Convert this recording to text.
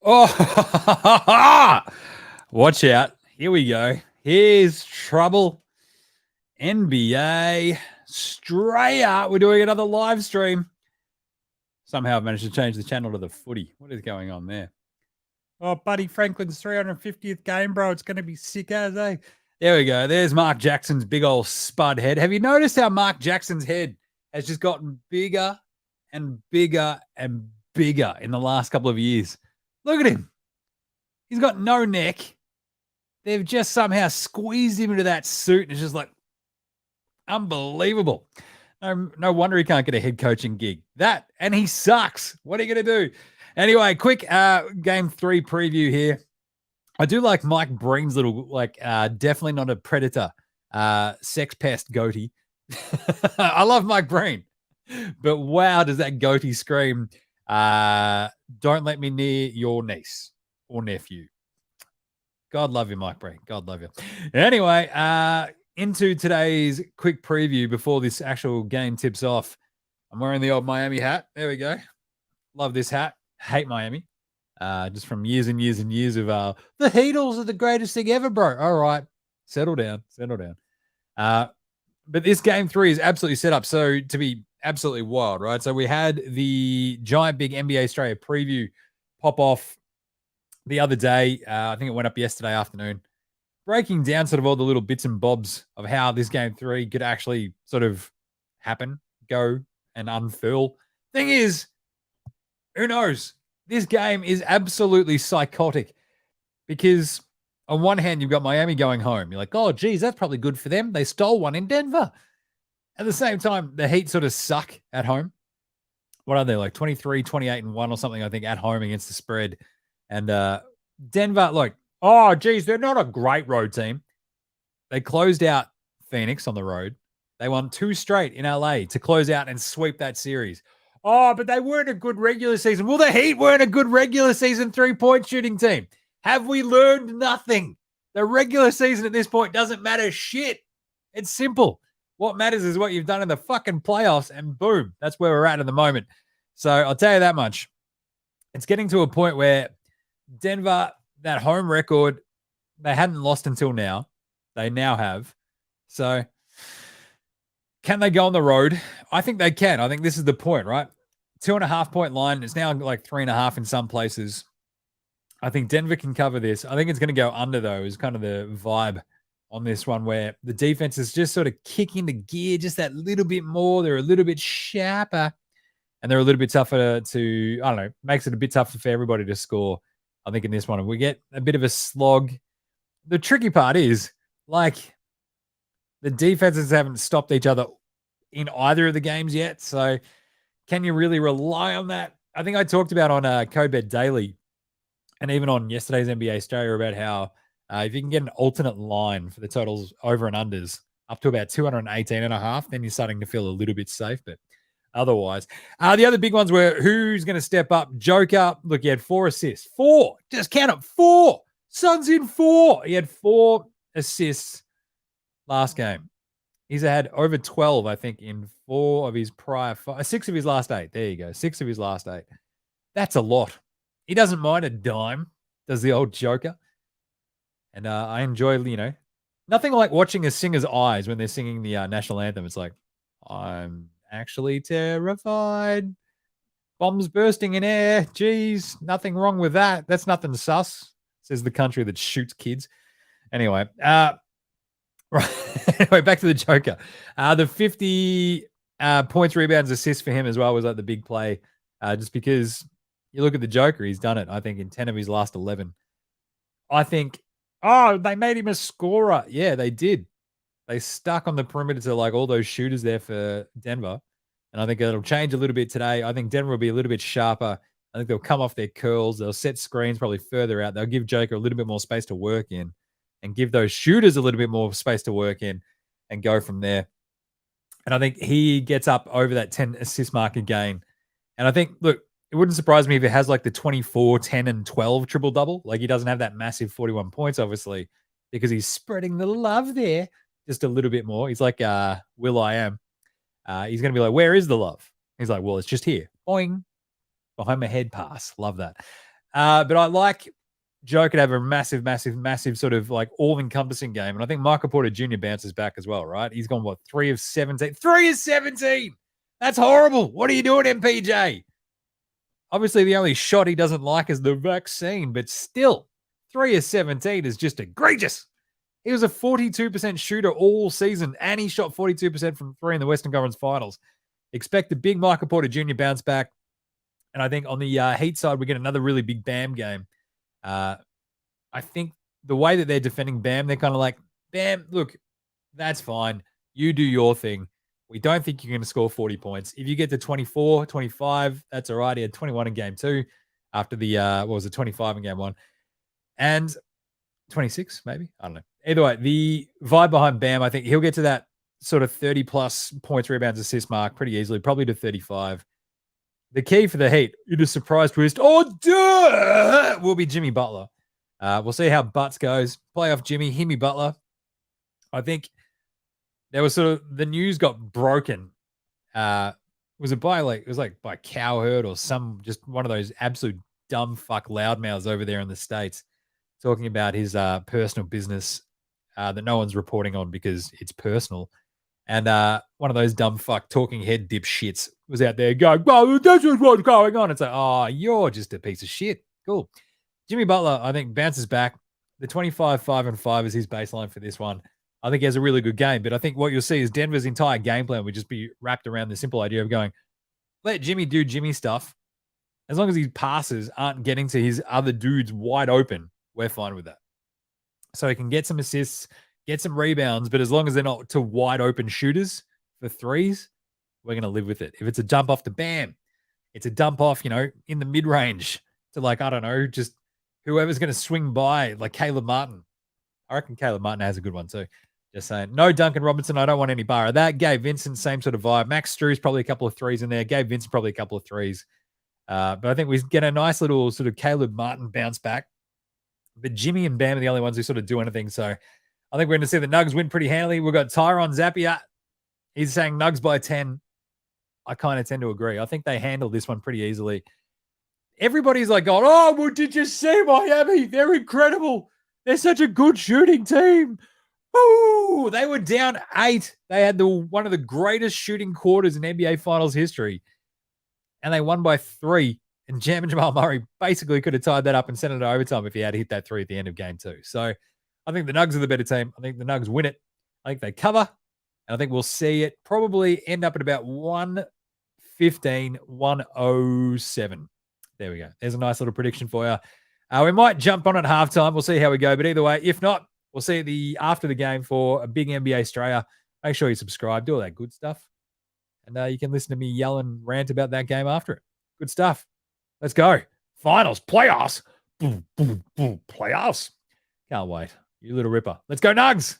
Oh, watch out. Here we go. Here's trouble. NBA Straya. We're doing another live stream. Somehow I've managed to change the channel to the footy. What is going on there? Oh, Buddy Franklin's 350th game, bro. It's going to be sick as There we go. There's Mark Jackson's big old spud head. Have you noticed how Mark Jackson's head has just gotten bigger and bigger and bigger in the last couple of years? Look at him. He's got no neck. They've just somehow squeezed him into that suit. And it's just like unbelievable. No wonder he can't get a head coaching gig. That, and he sucks. What are you going to do? Anyway, quick game 3 preview here. I do like Mike Breen's little, definitely not a predator, sex pest goatee. I love Mike Breen. But wow, does that goatee scream, don't let me near your niece or nephew. God love you, Mike Breen. God love you. Anyway, into today's quick preview before this actual game tips off. I'm wearing the old Miami hat. There we go. Love this hat. Hate Miami. Just from years and years and years of the Heatles are the greatest thing ever, bro. All right. Settle down. But this game 3 is absolutely set up so to be absolutely wild, right? So we had the giant big NBA Australia preview pop off the other day. I think it went up yesterday afternoon, breaking down sort of all the little bits and bobs of how this game 3 could actually sort of happen, go and unfurl. Thing is, who knows? This game is absolutely psychotic because on one hand, you've got Miami going home. You're like, oh, geez, that's probably good for them. They stole one in Denver. At the same time, the Heat sort of suck at home. What are they, like 23, 28 and 1 or something, I think, at home against the spread. And Denver, like, oh, geez, they're not a great road team. They closed out Phoenix on the road. They won 2 straight in LA to close out and sweep that series. Oh, but they weren't a good regular season. Well, the Heat weren't a good regular season 3-point shooting team. Have we learned nothing? The regular season at this point doesn't matter shit. It's simple. What matters is what you've done in the fucking playoffs, and boom, that's where we're at the moment. So I'll tell you that much. It's getting to a point where Denver, that home record, they hadn't lost until now. They now have. So can they go on the road? I think they can. I think this is the point, right? 2.5 point line. It's now like 3.5 in some places. I think Denver can cover this. I think it's going to go under, though, is kind of the vibe on this one, where the defense is just sort of kicking the gear just that little bit more. They're a little bit sharper, and they're a little bit tougher to, I don't know, makes it a bit tougher for everybody to score. I think in this one, we get a bit of a slog. The tricky part is, like, the defenses haven't stopped each other in either of the games yet. So can you really rely on that? I think I talked about on CoBed Daily and even on yesterday's NBA Australia about how if you can get an alternate line for the totals over and unders up to about 218.5, then you're starting to feel a little bit safe. But otherwise, the other big ones were who's going to step up. Joker, look, he had 4 assists. 4. Just count it. 4. Suns in 4. He had 4 assists last game. He's had over 12, I think, in 4 of his prior 5, 6 of his last 8. There you go. 6 of his last 8. That's a lot. He doesn't mind a dime, does the old Joker. And I enjoy, nothing like watching a singer's eyes when they're singing the national anthem. It's like, I'm actually terrified. Bombs bursting in air. Geez, nothing wrong with that. That's nothing sus, says the country that shoots kids. Anyway, right. Anyway, back to the Joker. The 50 points, rebounds, assists for him as well was like the big play. Just because you look at the Joker, he's done it, I think, in 10 of his last 11. I think, they made him a scorer. Yeah, they did. They stuck on the perimeter to like all those shooters there for Denver. And I think it'll change a little bit today. I think Denver will be a little bit sharper. I think they'll come off their curls. They'll set screens probably further out. They'll give Joker a little bit more space to work in and give those shooters a little bit more space to work in and go from there. And I think he gets up over that 10 assist mark again. And I think, look, it wouldn't surprise me if it has like the 24, 10, and 12 triple-double. Like he doesn't have that massive 41 points, obviously, because he's spreading the love there just a little bit more. He's like Will.i.am. He's going to be like, where is the love? He's like, well, it's just here. Boing. Behind my head pass. Love that. But I like Joe could have a massive, massive, massive sort of like all-encompassing game. And I think Michael Porter Jr. bounces back as well, right? He's gone, what, 3 of 17? 3 of 17! That's horrible. What are you doing, MPJ? Obviously, the only shot he doesn't like is the vaccine, but still, 3 of 17 is just egregious. He was a 42% shooter all season, and he shot 42% from 3 in the Western Conference Finals. Expect the big Michael Porter Jr. bounce back. And I think on the Heat side, we get another really big Bam game. I think the way that they're defending Bam, they're kind of like, Bam, look, that's fine. You do your thing. We don't think you're going to score 40 points. If you get to 24, 25, that's all right. He had 21 in game 2 after the, 25 in game 1. And 26, maybe? I don't know. Either way, the vibe behind Bam, I think he'll get to that sort of 30-plus points, rebounds, assist mark pretty easily, probably to 35. The key for the Heat, in a surprise twist, will be Jimmy Butler. We'll see how Butts goes. Playoff Jimmy, Himmy Butler. I think there was sort of the news got broken. Was it by Cowherd or just one of those absolute dumb fuck loudmouths over there in the States talking about his personal business that no one's reporting on because it's personal. And one of those dumb fuck talking head dipshits was out there going, well, this is what's going on. It's like, oh, you're just a piece of shit. Cool. Jimmy Butler, I think, bounces back. The 25, 5, and 5 is his baseline for this one. I think he has a really good game. But I think what you'll see is Denver's entire game plan would just be wrapped around the simple idea of going, let Jimmy do Jimmy stuff. As long as his passes aren't getting to his other dudes wide open, we're fine with that. So he can get some assists, get some rebounds, but as long as they're not to wide open shooters for threes, we're going to live with it. If it's a dump off to Bam, it's a dump off, in the mid range to like, I don't know, just whoever's going to swing by, like Caleb Martin. I reckon Caleb Martin has a good one too. Just saying. No Duncan Robinson. I don't want any bar of that. Gabe Vincent, same sort of vibe. Max Strus, probably a couple of threes in there. Gabe Vincent, probably a couple of threes. But I think we get a nice little sort of Caleb Martin bounce back. But Jimmy and Bam are the only ones who sort of do anything. So I think we're going to see the Nugs win pretty handily. We've got Tyron Zappia. He's saying Nugs by 10. I kind of tend to agree. I think they handled this one pretty easily. Everybody's like going, oh, well, did you see Miami? They're incredible. They're such a good shooting team. Ooh, they were down 8. They had one of the greatest shooting quarters in NBA Finals history. And they won by 3. And Jamal Murray basically could have tied that up and sent it to overtime if he had hit that 3 at the end of game 2. So I think the Nugs are the better team. I think the Nugs win it. I think they cover. And I think we'll see it probably end up at about 115, 107. There we go. There's a nice little prediction for you. We might jump on at halftime. We'll see how we go. But either way, if not, we'll see after the game for a big NBA Straya. Make sure you subscribe. Do all that good stuff. And you can listen to me yell and rant about that game after it. Good stuff. Let's go. Finals, playoffs. Boom, boom, boom, playoffs. Can't wait. You little ripper. Let's go, Nugs.